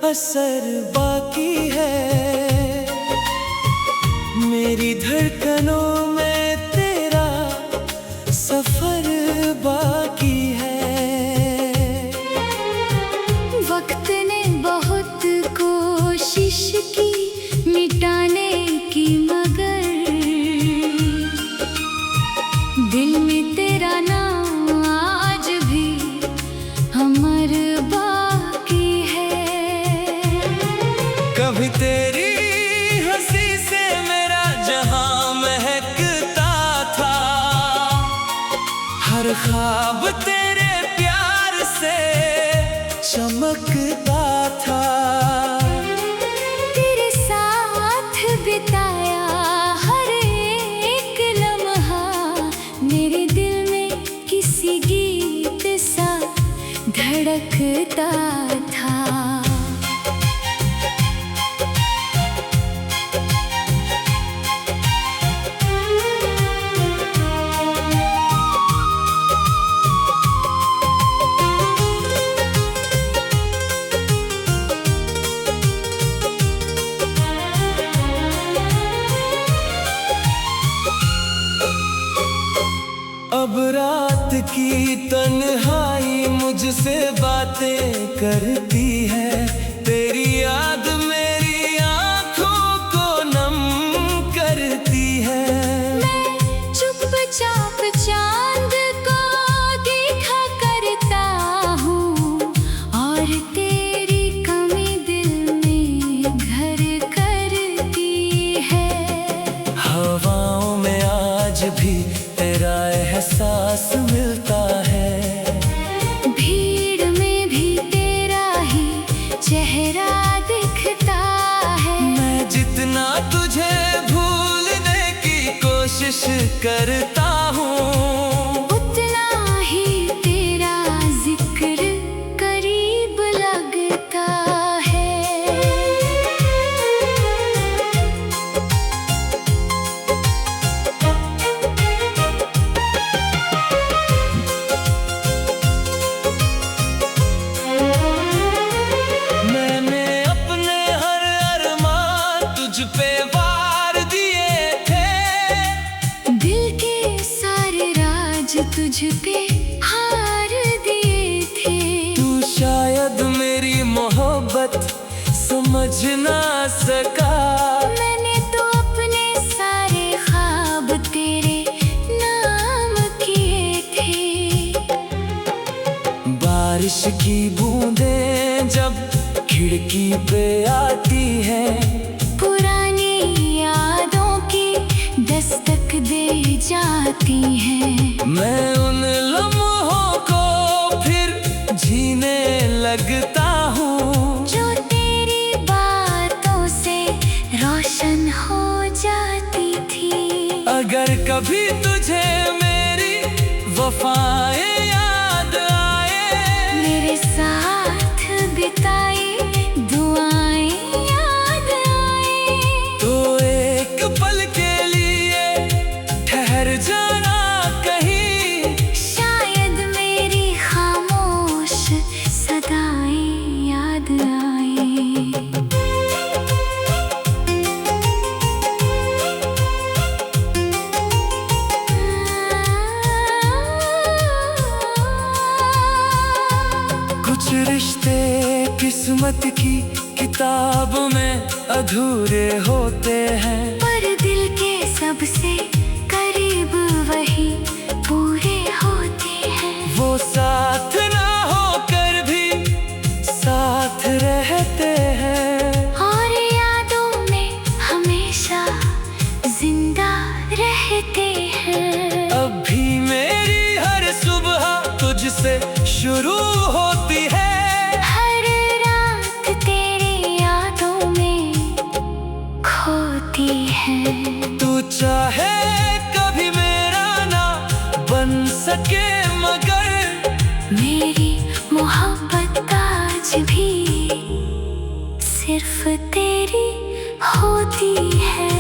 असर बाकी है। मेरी धड़कनों में तेरा सफर बाकी है। वक्त ने बहुत कोशिश की मिटाने की, मगर दिल में तेरा नाम आज भी अमर बाकी है। कभी तेरी हंसी से मेरा जहां महकता था, हर ख्वाब तेरे प्यार से चमकता था। तेरे साथ बिताया हर एक लम्हा मेरे दिल में किसी गीत सा धड़कता था। अब रात की तन्हाई मुझसे बातें करती है। तेरी याद मेरी आंखों को नम करती है। मैं चुपचाप चांद को देखा करता हूँ, और तेरी कमी दिल में घर करती है। हवाओं में आज भी तेरा एहसास मिलता है। भीड़ में भी तेरा ही चेहरा दिखता है। मैं जितना तुझे भूलने की कोशिश करता हूँ, उतना ही तेरा जिक्र करीब लगता है। मैंने अपने हर अरमान तुझ पे वार दिए थे। दिल के सारे राज तुझ पे हार दिए थे। तू शायद मेरी मोहब्बत समझ ना सका। मैंने तो अपने सारे ख्वाब तेरे नाम किए थे। बारिश की बूंदें जब खिड़की पे आती है, पुरानी यादों की दस्तक दे जाती हैं। मैं उन लम्हों को फिर जीने लगता हूँ, जो तेरी बातों से रोशन हो जाती थी। अगर कभी तुझे मेरी वफाएं याद आए, मेरे साथ बिताई दुआएं याद आए, तो एक पल के लिए ठहर जाना कहीं। शायद मेरी खामोश सदाएं याद आए। कुछ रिश्ते किस्मत की किताब में अधूरे होते हैं, पर दिल के सबसे करीब वही पूरे होते हैं। वो साथ ना होकर भी साथ रहते हैं, और यादों में हमेशा जिंदा रहते हैं। अब भी मेरी हर सुबह तुझसे शुरू होती है। हर रात तेरी यादों में खोती है। तू चाहे कभी मेरा ना बन सके, मगर मेरी मोहब्बत आज भी सिर्फ तेरी होती है।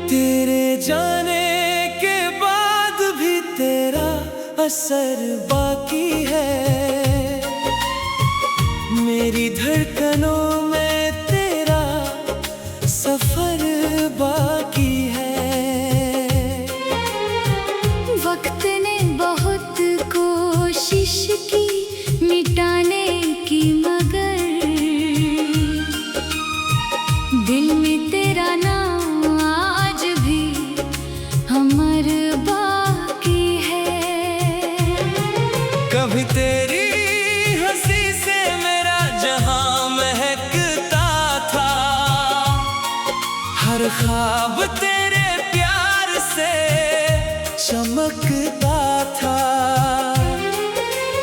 तेरे जाने के बाद भी तेरा असर बाकी है, मेरी धड़कनों में तेरा सफर बाकी है। वक्त ने बहुत कोशिश की मिटाने की, मगर दिल में तेरा नाम आज भी अमर बाकी है। कभी तेरी हंसी से मेरा जहां महकता था, हर ख्वाब तेरे प्यार से चमकता था।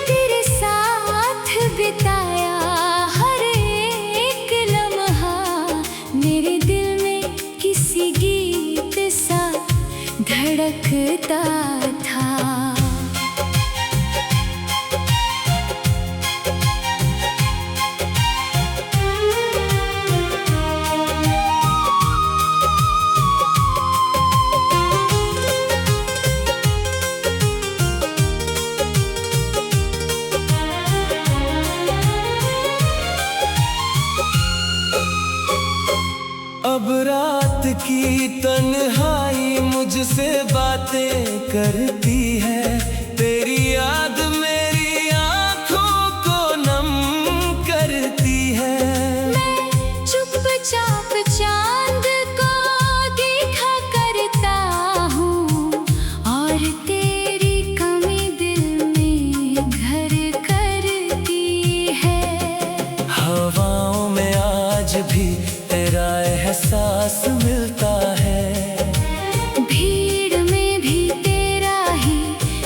तेरे साथ बिताया हर एक लम्हा मेरे दिल में किसी गीत सा धड़कता था। अब रात की तन्हाई मुझसे बातें करती है, तेरी याद मेरी आंखों को नम करती है। मैं चुपचाप चांद को देखा करता हूँ, और तेरी कमी दिल में घर करती है। हवाओं में आज भी तेरा एहसास मिलता है, भीड़ में भी तेरा ही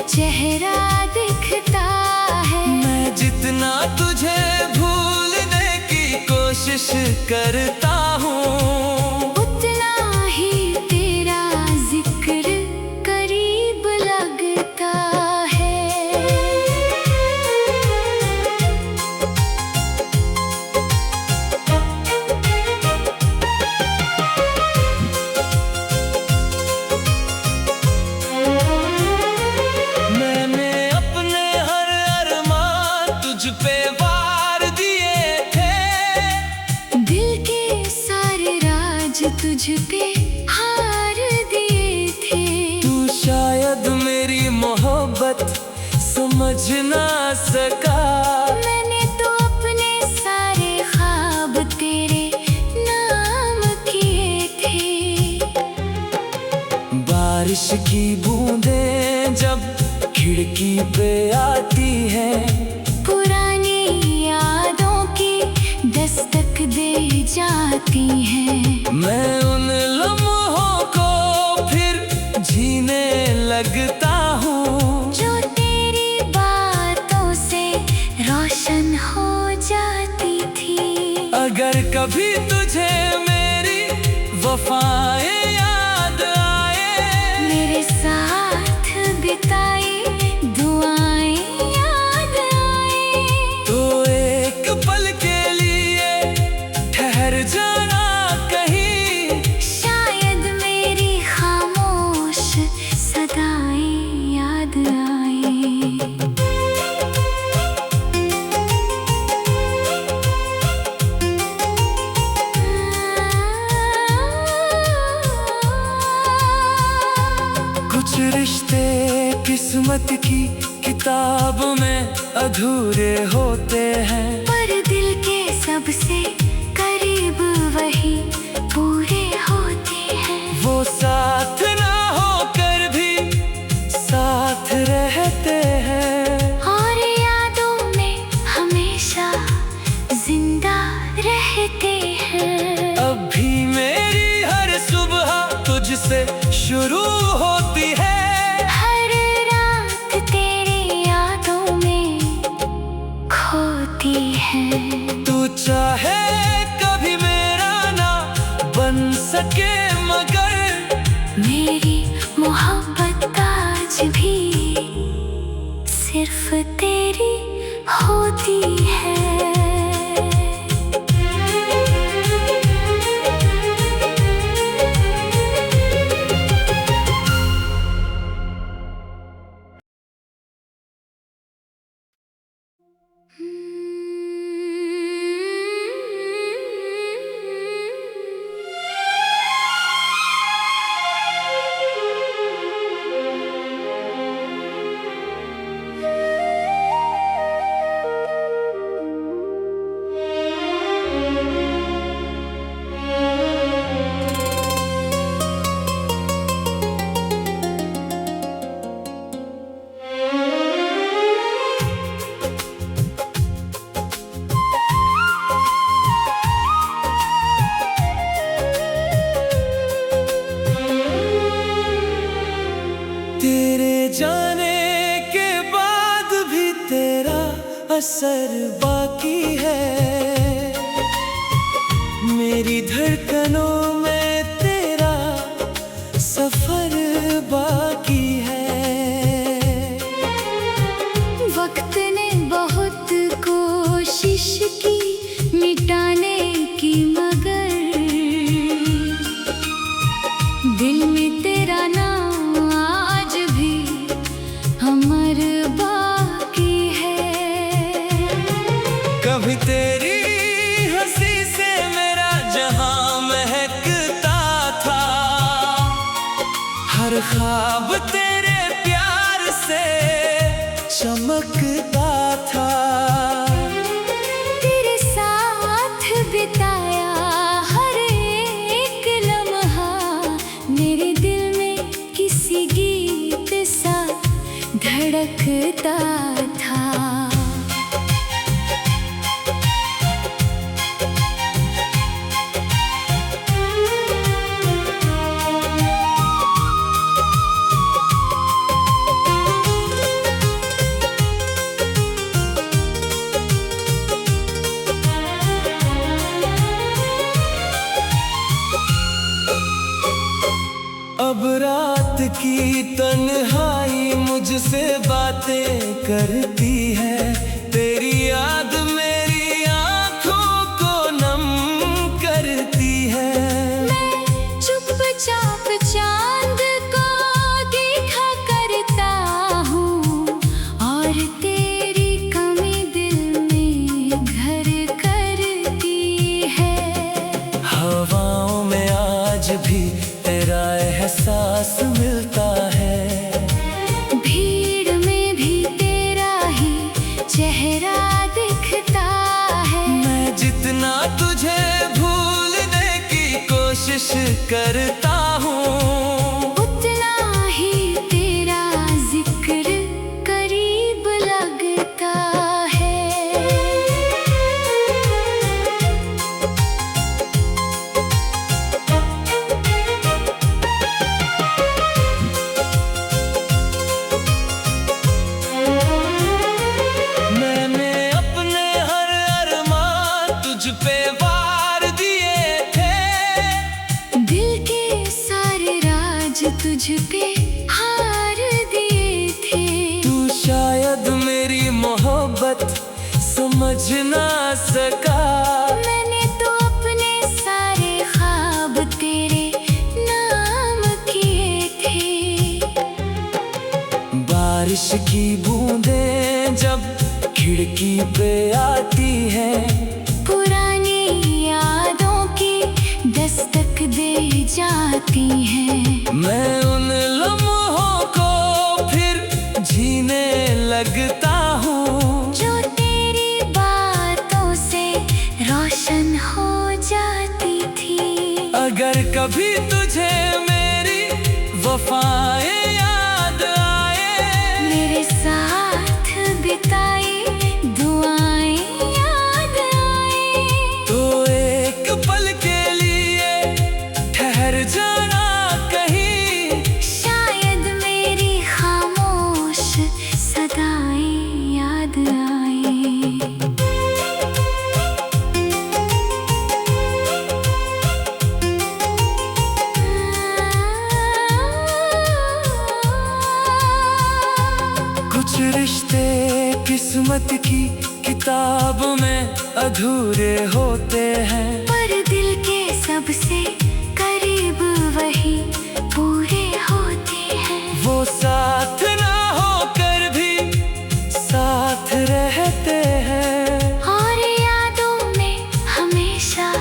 चेहरा दिखता है। मैं जितना तुझे भूलने की कोशिश करता हूँ, उतना ही तेरा जिक्र करीब लगता है। मैंने अपने हर अरमान तुझ पे वार दिए थे, दिल के सारे राज तुझ पे हार दिए थे। तू शायद मेरी मोहब्बत समझ ना सका, मैंने तो अपने सारे ख्वाब तेरे नाम किए थे। बारिश की बूंदें जब खिड़की पे आती है, पुरानी यादों की दस्तक दे जाती हैं। मैं उन लम्हों को फिर जीने लगता हूँ, जो तेरी बातों से रोशन हो जाती थी। अगर कभी तुझे मेरी वफाएं याद आए, मेरे साथ बिताई दुआएं याद आए, तो एक पल के लिए ठहर जाना कहीं। शायद मेरी खामोश सदाएं याद आए। कुछ रिश्ते किस्मत की किताब में अधूरे होते हैं, पर दिल के सबसे करीब वही पूरे होते हैं। वो साथ ना होकर भी साथ रहते हैं। मेरी मोहब्बत आज भी सिर्फ तेरी होती है। तेरे जाने के बाद भी तेरा असर बाकी है। मेरी धड़कनों में तेरा सफर बाकी है। वक्त ने बहुत कोशिश की मिटाने की, मगर दिल में तेरा नाम आज भी अमर बाकी है। कभी तेरी हंसी से मेरा जहां महकता था, हर ख्वाब तेरे प्यार से चमकता था। तेरे साथ बिताया हर एक लम्हा मेरे दिल में किसी गीत सा धड़कता था। अब रात की तन्हाई मुझसे बातें करती है। तेरी याद मेरी आंखों को नम करती है। मैं चुपचाप चांद को देखा करता हूँ, और तेरी कमी दिल में घर करती है। हवाओं में आज भी तेरा एहसास मिलता है। भीड़ में भी तेरा ही चेहरा दिखता है। मैं जितना तुझे भूलने की कोशिश करता हूँ, उतना ही तेरा जिक्र करीब लगता है। मैंने अपने हर अरमान तुझ पे वार दिए थे। दिल के सारे राज तुझ पे हार दिए थे। तू शायद मेरी मोहब्बत समझ ना सका। मैंने तो अपने सारे ख्वाब तेरे नाम किए थे। बारिश की बूंदें जब खिड़की पे आती है, पुरानी यादों की दस्तक दे जाती हैं। मैं उन लम्हों को फिर जीने लगता हूँ, जो तेरी बातों से रोशन हो जाती थी। अगर कभी तुझे मेरी वफाएं याद आए, मेरे साथ बिताई दुआएं याद आए, तो एक पल के लिए ठहर जाना कहीं। शायद मेरी खामोश सदाएं याद आए। किस्मत की किताब में अधूरे होते हैं, पर दिल के सबसे करीब वही पूरे होते हैं। वो साथ ना होकर भी साथ रहते हैं, और यादों में हमेशा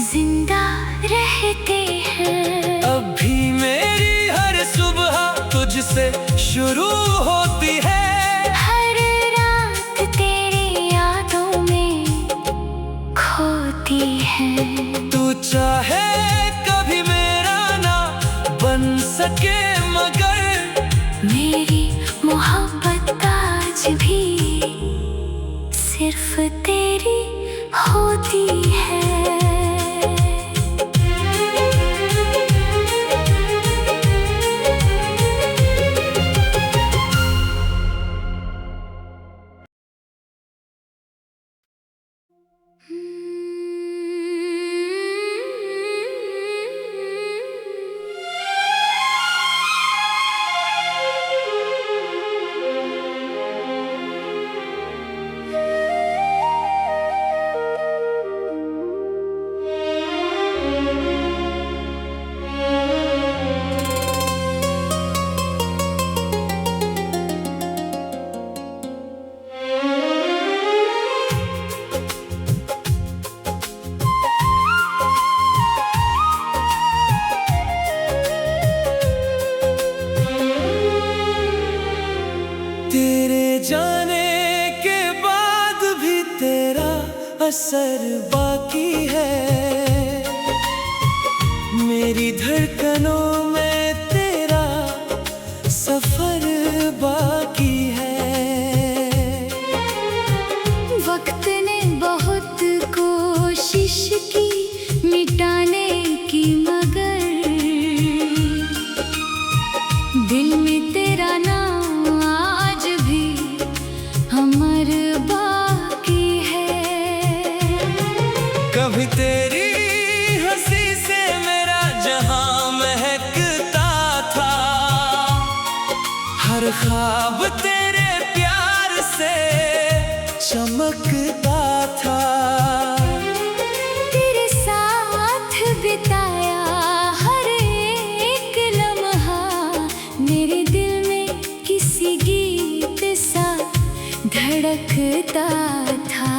जिंदा रहते हैं। अब भी मेरी हर सुबह तुझसे शुरू होती है, हर रात तेरी यादों में खोती है। तू चाहे कभी मेरा ना बन सके मगर मेरी मोहब्बत आज भी सिर्फ तेरी होती है। तेरे जाने के बाद भी तेरा असर बाकी है, मेरी धड़कनों में तेरा सफर बाकी है। वक्त ने बहुत कोशिश की मिटाने की, मगर दिल में तेरा नाम आज भी अमर बाकी है। कभी तेरी हंसी से मेरा जहां महकता था, हर ख्वाब तेरे प्यार से चमकता था। तेरे साथ बिताया हर एक लम्हा मेरे दिल में किसी गीत सा धड़कता था।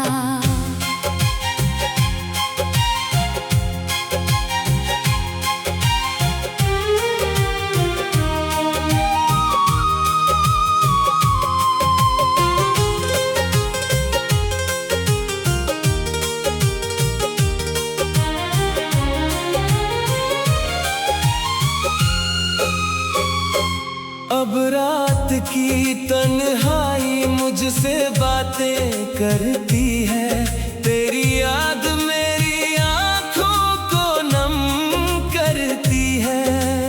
अब रात की तन्हाई मुझसे बातें करती है, तेरी याद मेरी आंखों को नम करती है।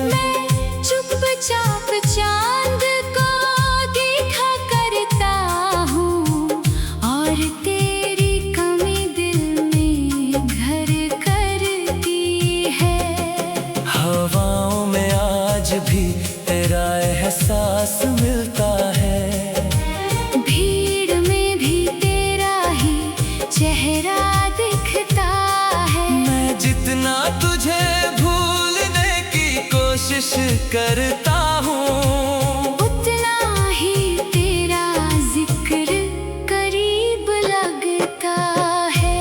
मैं चुपचाप चांद को देखा करता हूँ, और तेरी कमी दिल में घर करती है। हवाओं में आज भी तेरा एहसास मिलता है, भीड़ में भी तेरा ही चेहरा दिखता है। मैं जितना तुझे भूलने की कोशिश करता हूँ, उतना ही तेरा जिक्र करीब लगता है।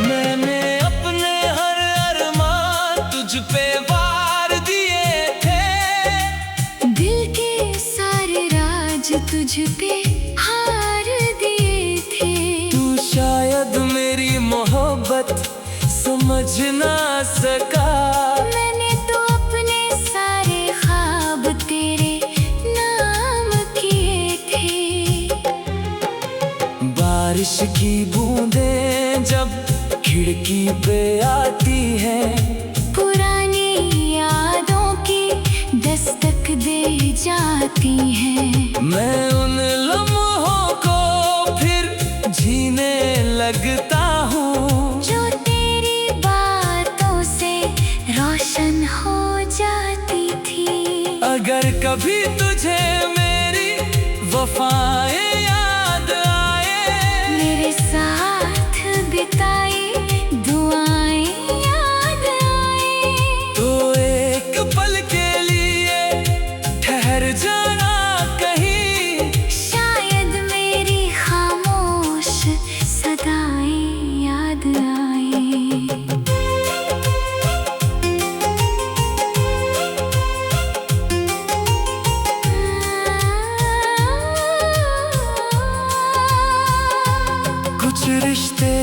मैंने अपने हर अरमान तुझ पे वार दिए थे, दिल के सारे राज तुझ पे हार दिए थे। तू शायद मेरी मोहब्बत समझ ना सका, मैंने तो अपने सारे ख्वाब तेरे नाम किए थे। बारिश की बूंदें जब खिड़की पे आती है, पुरानी यादों की दस्तक दे जाती हैं। मैं उन लम्हों को फिर जीने तुझे मेरी वफाएं याद आए, मेरे साथ बिताई दुआएं याद आए। तो एक पल के लिए ठहर जाना कहीं, शायद मेरी खामोश सदाएं याद आए। कुछ रिश्ते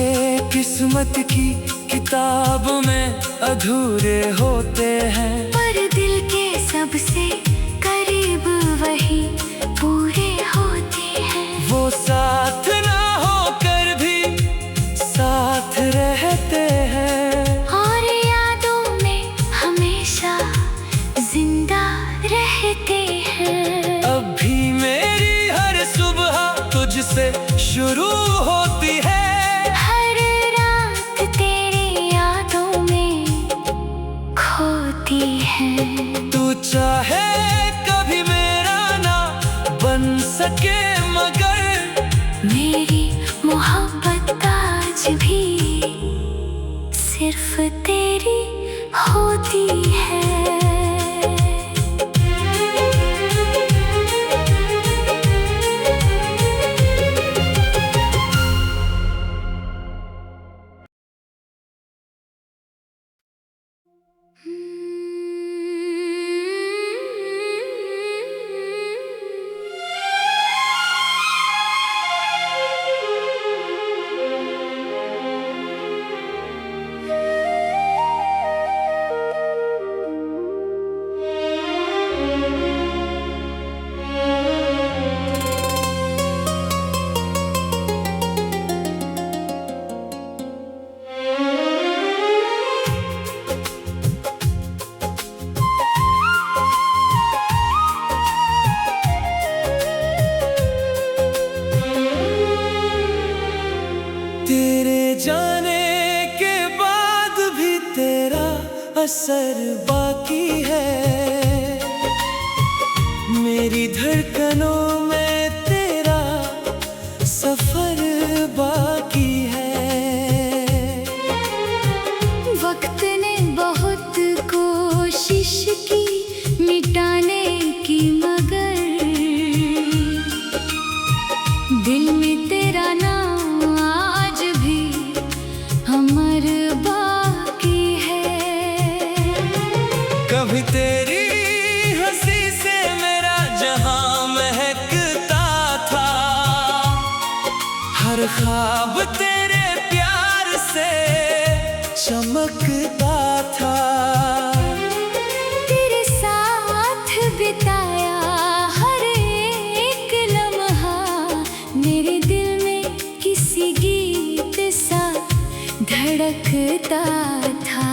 किस्मत की किताब में अधूरे होते हैं, पर दिल के सबसे करीब वही पूरे होते हैं। वो साथ ना होकर भी साथ रहते हैं, और यादों में हमेशा जिंदा रहते हैं। अब भी मेरी हर सुबह तुझसे शुरू होती है, हर रात तेरी यादों में खोती है। तू चाहे कभी मेरा ना बन सके, मगर मेरी मोहब्बत आज भी सिर्फ तेरी होती है। तेरे जाने के बाद भी तेरा असर बाकी है, मेरी धड़कनों में तेरा सफर बाकी है। वक्त ने बहुत कोशिश की मिटाने की, मगर दिल में तेरा नाम आज भी अमर बाकी है। कभी तेरी हंसी से मेरा जहां महकता था, हर ख्वाब तेरे प्यार से चमकता था। तेरे साथ बिताया हर एक लम्हा मेरे दिल में किसी गीत सा धड़कता था।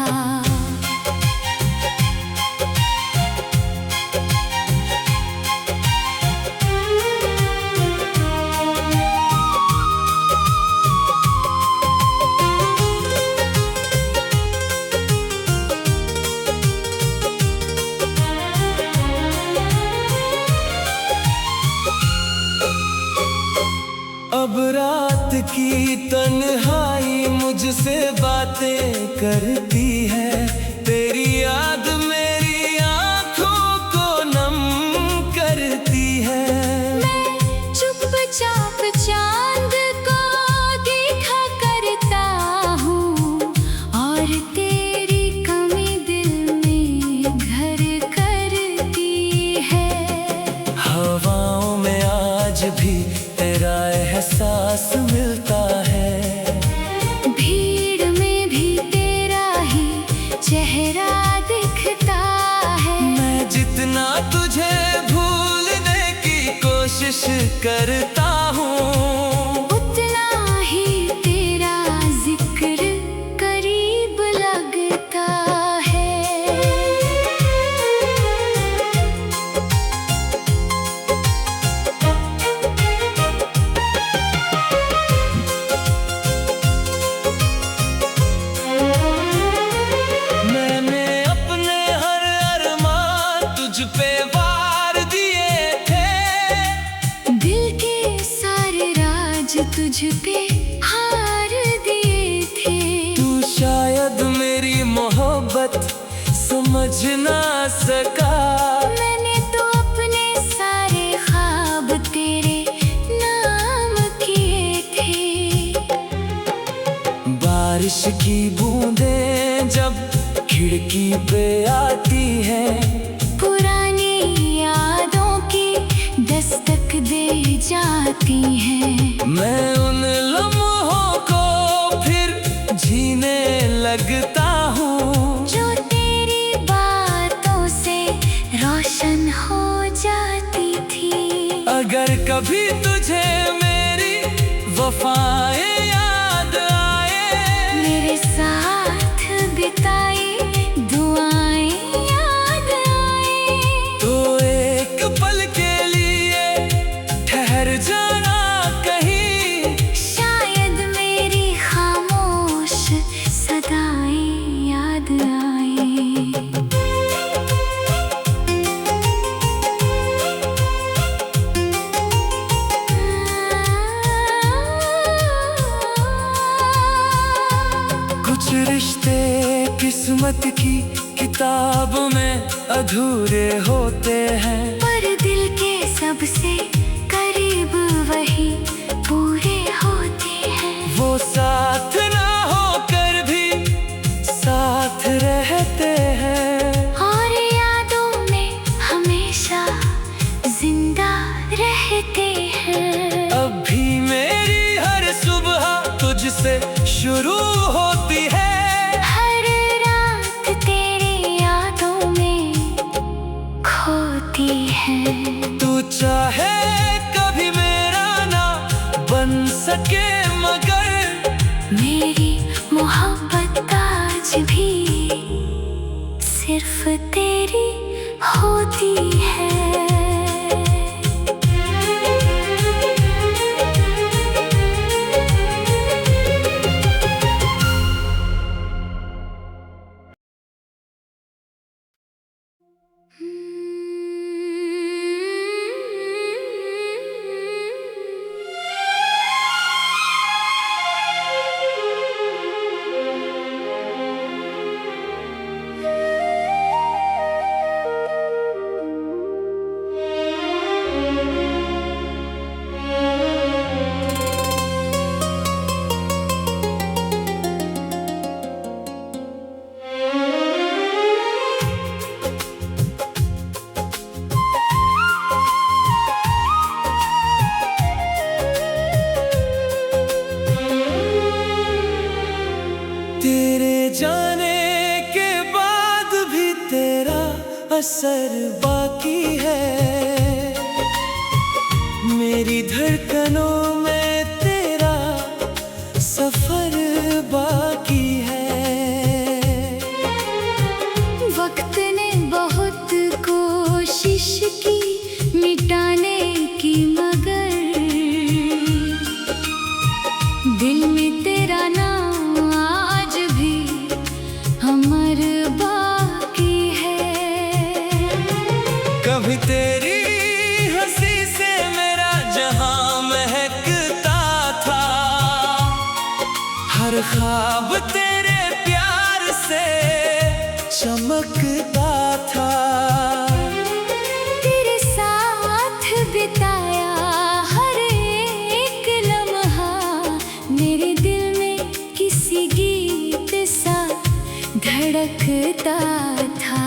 अब रात की तन्हाई मुझसे बातें करती है, तेरी याद मेरी आंखों को नम करती है। मैं चुपचाप चांद को देखा करता हूँ, और तेरी कमी दिल में घर करती है। हवाओं में आज भी तेरा एहसास मिलता है, भीड़ में भी तेरा ही चेहरा दिखता है। मैं जितना तुझे भूलने की कोशिश करता हूँ, उतना ही तेरा जिक्र करीब लगता है। मैंने अपने हर अरमान तुझ पे वार दिए थे, तुझ पे हार दिए थे। तू शायद मेरी मोहब्बत समझ ना सका। मैंने तो अपने सारे ख्वाब तेरे नाम किए थे। बारिश की बूंदें जब खिड़की पे आती है, पुरानी यादों की दस्तक दे जाती हैं। मैं उन लम्हों को फिर जीने लगता हूँ जो तेरी बातों से रोशन हो जाती थी। अगर कभी तुझे मेरी वफाएं याद आए, मेरे साथ बिताई दुआएं याद आए, तो एक पल के लिए ठहर जाना कहीं। शायद मेरी खामोश सदाएं याद आए। कुछ रिश्ते किस्मत की किताब में अधूरे होते हैं, पर दिल के सबसे करीब वही पूरे होते हैं। वो साथ ना होकर भी साथ रहते हैं, और यादों में हमेशा जिंदा रहते हैं। अब भी मेरी हर सुबह तुझसे शुरू होती है। हर रात तेरी यादों में खोती है। तू चाहे कभी मेरा ना बन सके, मगर मेरी मोहब्बत आज भी सिर्फ तेरी होती है। तेरे जाने के बाद भी तेरा असर बाकी है। मेरी धड़कनों में तेरा सफर बाकी है। वक्त ने बहुत कोशिश की मिटाने की, मगर दिल में तेरा नाम आज भी अमर बाकी है। कभी तेरी हंसी से मेरा जहां महकता था, हर ख्वाब तेरे प्यार से चमकता था। तेरे साथ बिताया हर एक लम्हा मेरे दिल में किसी गीत सा धड़कता था।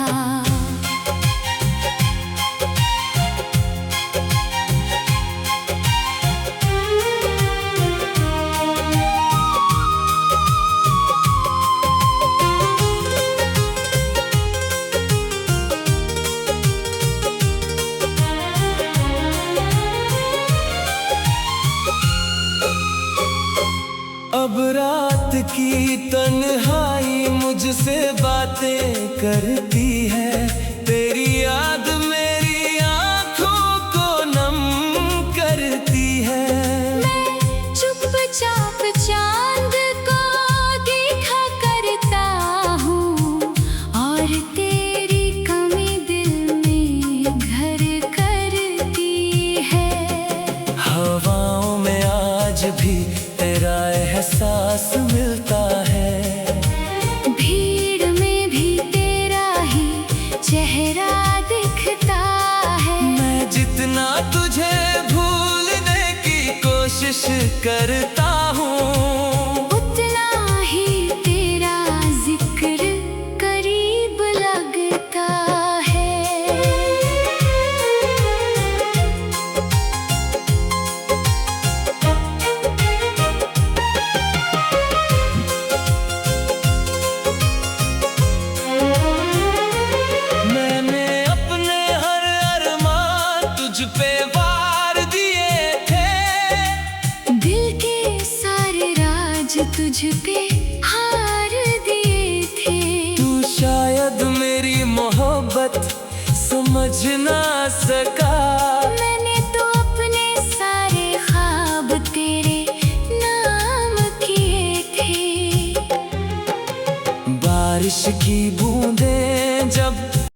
अब रात की तन्हाई मुझसे बातें करती है। तेरी याद मेरी आंखों को नम करती है। मैं चुपचाप चांद को देखा करता हूँ, और तेरी कमी दिल में घर करती है। हवाओं में आज भी भी तेरा एहसास मिलता है। भीड़ में भी तेरा ही चेहरा दिखता है। मैं जितना तुझे भूलने की कोशिश करता हूँ, उतना ही तेरा जिक्र करीब लगता है। मैंने अपने हर अरमान तुझ पे वार दिए थे। दिल के सारे राज तुझ पे हार दिए थे। तू शायद मेरी मोहब्बत समझ ना सका। मैंने तो अपने सारे ख्वाब तेरे नाम किए थे। बारिश की बूंद